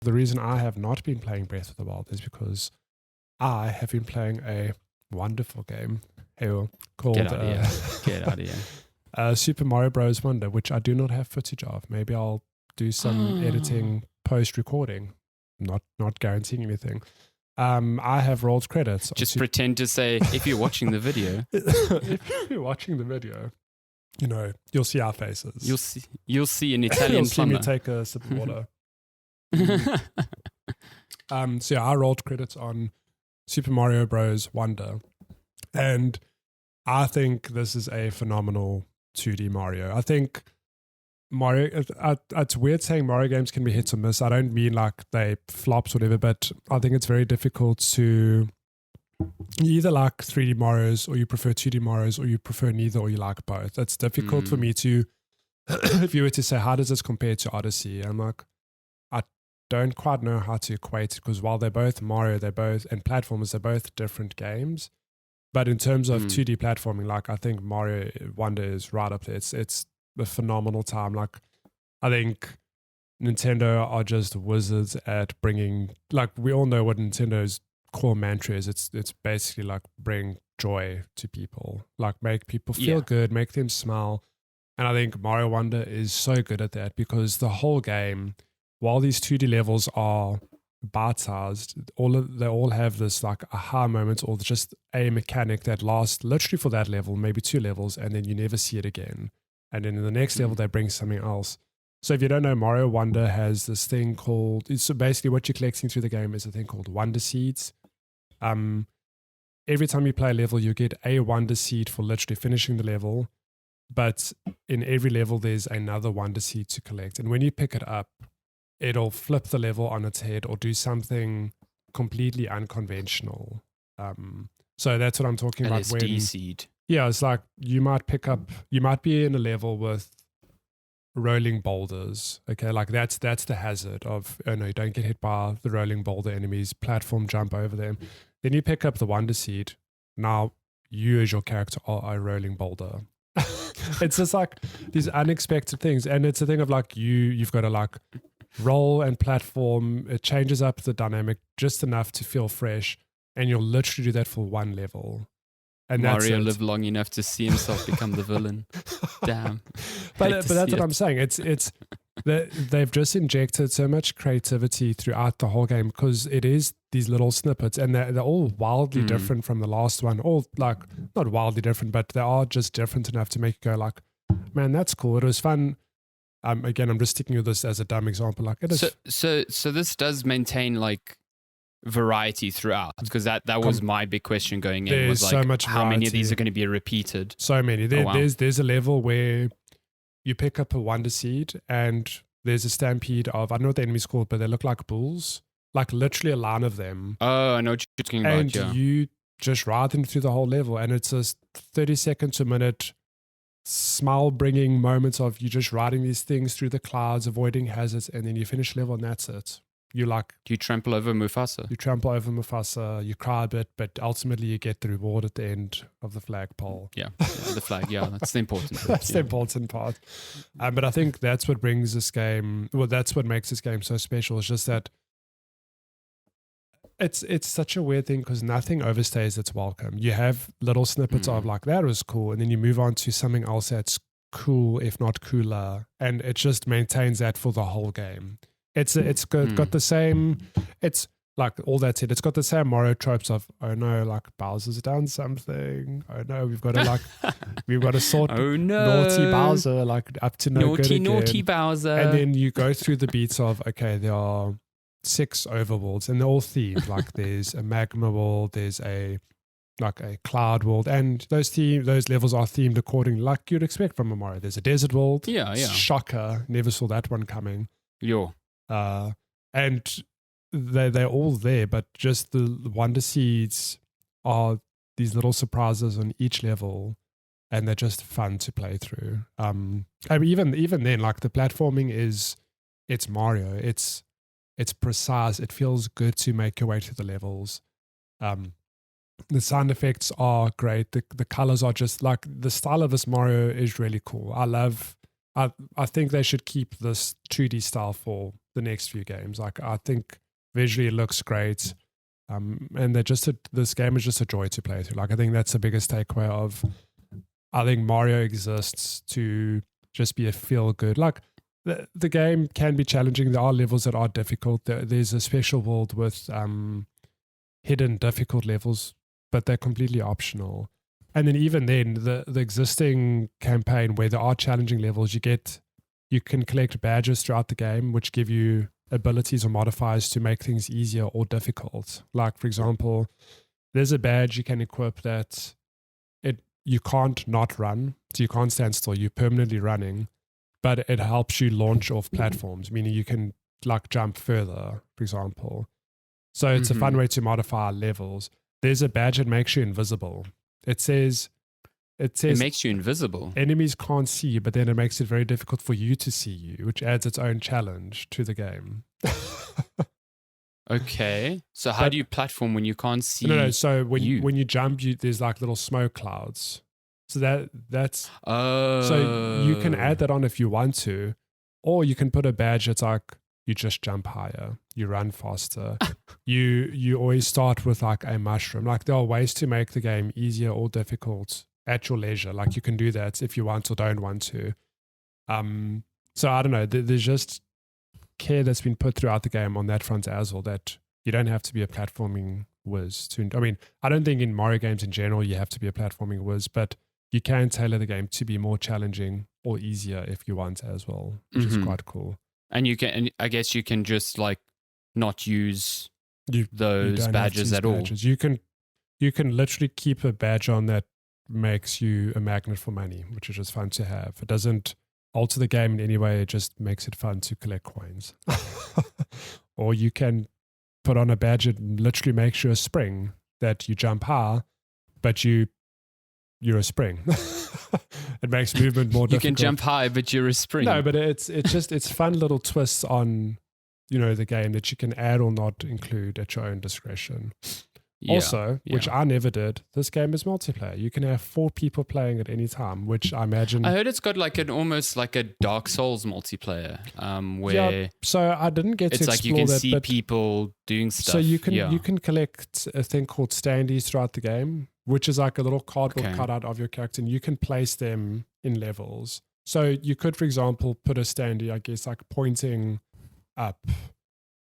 the reason I have not been playing Breath of the Wild is because I have been playing a wonderful game called Get out of here. Super Mario Bros. Wonder, which I do not have footage of. Maybe I'll do some editing post-recording. Not guaranteeing anything. I have rolled credits. Just pretend to say, if you're watching the video. If you're watching the video, you'll see our faces. You'll see an Italian you'll see plumber. me take a sip of water. So yeah, I rolled credits on Super Mario Bros. Wonder. And I think this is a phenomenal 2D Mario. I think Mario, it's weird saying Mario games can be hit or miss. I don't mean like they flops or whatever, but I think it's very difficult to, you either like 3D Marios or you prefer 2D Marios or you prefer neither or you like both. It's difficult for me to, if you were to say, how does this compare to Odyssey? I'm like, I don't quite know how to equate it because while they're both Mario, and platformers, they're both different games. But in terms of 2D platforming, like I think Mario Wonder is right up there. It's a phenomenal time. Like I think Nintendo are just wizards at bringing, like we all know what Nintendo's core mantra is. It's basically like bring joy to people, like make people feel good, make them smile. And I think Mario Wonder is so good at that because the whole game, while these 2D levels are bite-sized, they all have this like aha moment or just a mechanic that lasts literally for that level, maybe 2 levels, and then you never see it again. And then in the next level, they bring something else. So if you don't know, Mario Wonder has this thing called, so basically what you're collecting through the game is a thing called Wonder Seeds. Every time you play a level, you get a Wonder Seed for literally finishing the level. But in every level, there's another Wonder Seed to collect. And when you pick it up, it'll flip the level on its head or do something completely unconventional. So that's what I'm talking about. LSD seed. Yeah, it's like you might be in a level with rolling boulders. Okay, like that's the hazard of, oh no, you don't get hit by the rolling boulder enemies, platform jump over them. Then you pick up the Wonder Seed. Now you as your character are a rolling boulder. It's just like these unexpected things. And it's a thing of like you've got to like roll and platform. It changes up the dynamic just enough to feel fresh. And you'll literally do that for one level. And Mario lived long enough to see himself become the villain. Damn. But that's what I'm saying. It's they've just injected so much creativity throughout the whole game because it is these little snippets and they're all wildly different from the last one. All like not wildly different, but they are just different enough to make you go like, man, that's cool. It was fun. Again, I'm just sticking with this as a dumb example. Like it is. So this does maintain like variety throughout because that was my big question going in. Was like, so much how many of variety. these are going to be repeated? So many. Wow. There's a level where you pick up a Wonder Seed and there's a stampede of, I don't know what the enemy's called, but they look like bulls, like literally a line of them. Oh, I know what you're talking about. And you just ride them through the whole level, and it's a 30-second to a minute smile-bringing moments of you just riding these things through the clouds, avoiding hazards, and then you finish level and that's it. You trample over Mufasa. You trample over Mufasa, you cry a bit, but ultimately you get the reward at the end of the flagpole. Yeah, the flag. Yeah, that's the important part. That's the important part. But I think that's what brings this game, that's what makes this game so special. It's just that it's such a weird thing because nothing overstays its welcome. You have little snippets of like, that was cool, and then you move on to something else that's cool, if not cooler, and it just maintains that for the whole game. It's got the same, it's like all that said, it's got the same Mario tropes of, oh no, like Bowser's done something. Oh no, we've got to sort naughty Bowser, like up to no good again. Naughty Bowser. And then you go through the beats of, okay, there are 6 overworlds and they're all themed. Like there's a magma world, there's a cloud world, and those levels are themed according like you'd expect from a Mario. There's a desert world. Yeah. Shocker, never saw that one coming. Yo. And they're all there, but just the Wonder Seeds are these little surprises on each level, and they're just fun to play through. I mean, even then, like the platforming it's Mario. It's precise. It feels good to make your way through the levels. The sound effects are great. The colors are just like, the style of this Mario is really cool. I think they should keep this 2D style for the next few games. Like, I think visually it looks great. And this game is just a joy to play through. Like, I think that's the biggest takeaway of, I think Mario exists to just be a feel good. Like, the game can be challenging. There are levels that are difficult. There's a special world with hidden difficult levels, but they're completely optional. And then even then, the existing campaign where there are challenging levels, you can collect badges throughout the game, which give you abilities or modifiers to make things easier or difficult. Like, for example, there's a badge you can equip that you can't not run, so you can't stand still. You're permanently running, but it helps you launch off platforms, meaning you can like jump further, for example. So it's a fun way to modify levels. There's a badge that makes you invisible. It says it makes you invisible. Enemies can't see you, but then it makes it very difficult for you to see you, which adds its own challenge to the game. Okay. So how do you platform when you can't see? No. So when you jump, there's like little smoke clouds. So that's so you can add that on if you want to, or you can put a badge that's like you just jump higher, you run faster. you always start with like a mushroom. Like, there are ways to make the game easier or difficult at your leisure. Like, you can do that if you want or don't want to. So I don't know. There's just care that's been put throughout the game on that front as well, that you don't have to be a platforming whiz. I mean, I don't think in Mario games in general you have to be a platforming whiz, but you can tailor the game to be more challenging or easier if you want as well, which is quite cool. And I guess you can just like not use those badges at all. You can literally keep a badge on that makes you a magnet for money, which is just fun to have. It doesn't alter the game in any way. It just makes it fun to collect coins. Or you can put on a badge that literally makes you a spring, that you jump high, but you're a spring. It makes movement more difficult. You can jump high, but you're a spring. No, but it's fun little twists on, the game that you can add or not include at your own discretion. Yeah, also, which I never did, this game is multiplayer. You can have 4 people playing at any time, which I imagine... I heard it's got like almost like a Dark Souls multiplayer, where... So I didn't get to explore that. It's like you can see people doing stuff. So you can collect a thing called standees throughout the game, which is like a little cardboard cutout of your character, and you can place them in levels. So you could, for example, put a standee, I guess, like pointing up,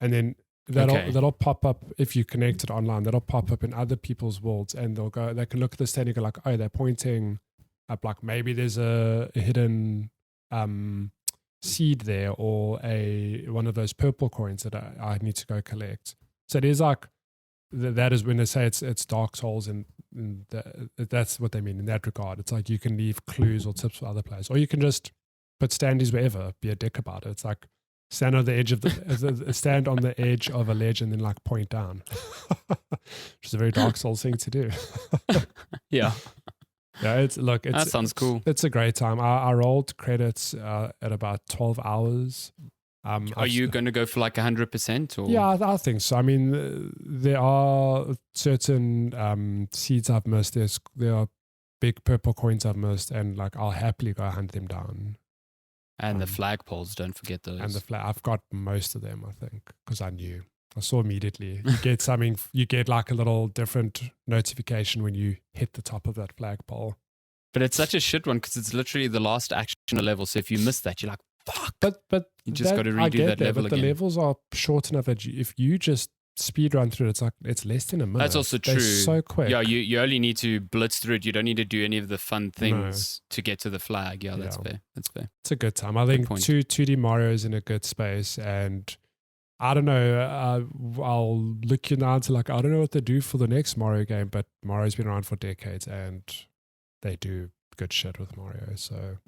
and then that'll pop up if you connect it online. That'll pop up in other people's worlds, and they can look at the stand and go like, oh, they're pointing up. Like, maybe there's a hidden seed there, or one of those purple coins that I need to go collect. So it is like that is when they say it's Dark Souls, and that's what they mean in that regard. It's like you can leave clues or tips for other players, or you can just put standees wherever. Be a dick about it. It's like stand on the edge of stand on the edge of a ledge and then like point down, which is a very Dark Souls thing to do. Yeah. Yeah, that sounds cool. It's a great time. I rolled credits at about 12 hours. Are you going to go for like 100%? Or? Yeah, I think so. I mean, there are certain seeds I've missed. There are big purple coins I've missed, and like I'll happily go hunt them down. And the flagpoles, don't forget those. And I've got most of them, I think, because I knew. I saw immediately. You get something. You get like a little different notification when you hit the top of that flagpole. But it's such a shit one because it's literally the last action level. So if you miss that, you're like, fuck. But you just got to redo that level again. The levels are short enough that if you just speed run through it, it's less than a minute. That's also true. They're so quick. Yeah, you only need to blitz through it. You don't need to do any of the fun things to get to the flag. Yeah, that's fair. That's fair. It's a good time. I think 2D Mario is in a good space, and I don't know. I'll look you now to I don't know what they do for the next Mario game, but Mario's been around for decades, and they do good shit with Mario. So,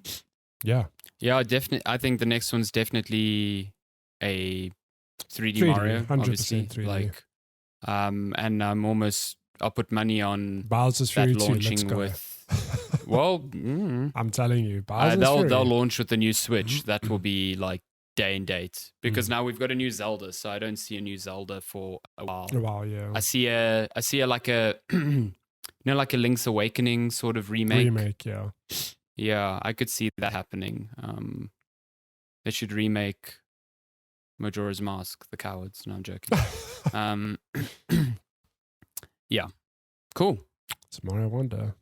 yeah. Yeah, definitely. I think the next one's definitely a 3D Mario, 100% obviously. 3D. And I'll put money on Bowser's that Fury launching 2. with. Well, I'm telling you, Bowser's Fury. They'll launch with the new Switch. That will be like day and date, because now we've got a new Zelda, so I don't see a new Zelda for a while. Yeah. I see a like a like a Link's Awakening sort of remake. Yeah. Yeah, I could see that happening. They should remake Majora's Mask, the cowards. No, I'm joking. Yeah. Cool. It's Mario Wonder.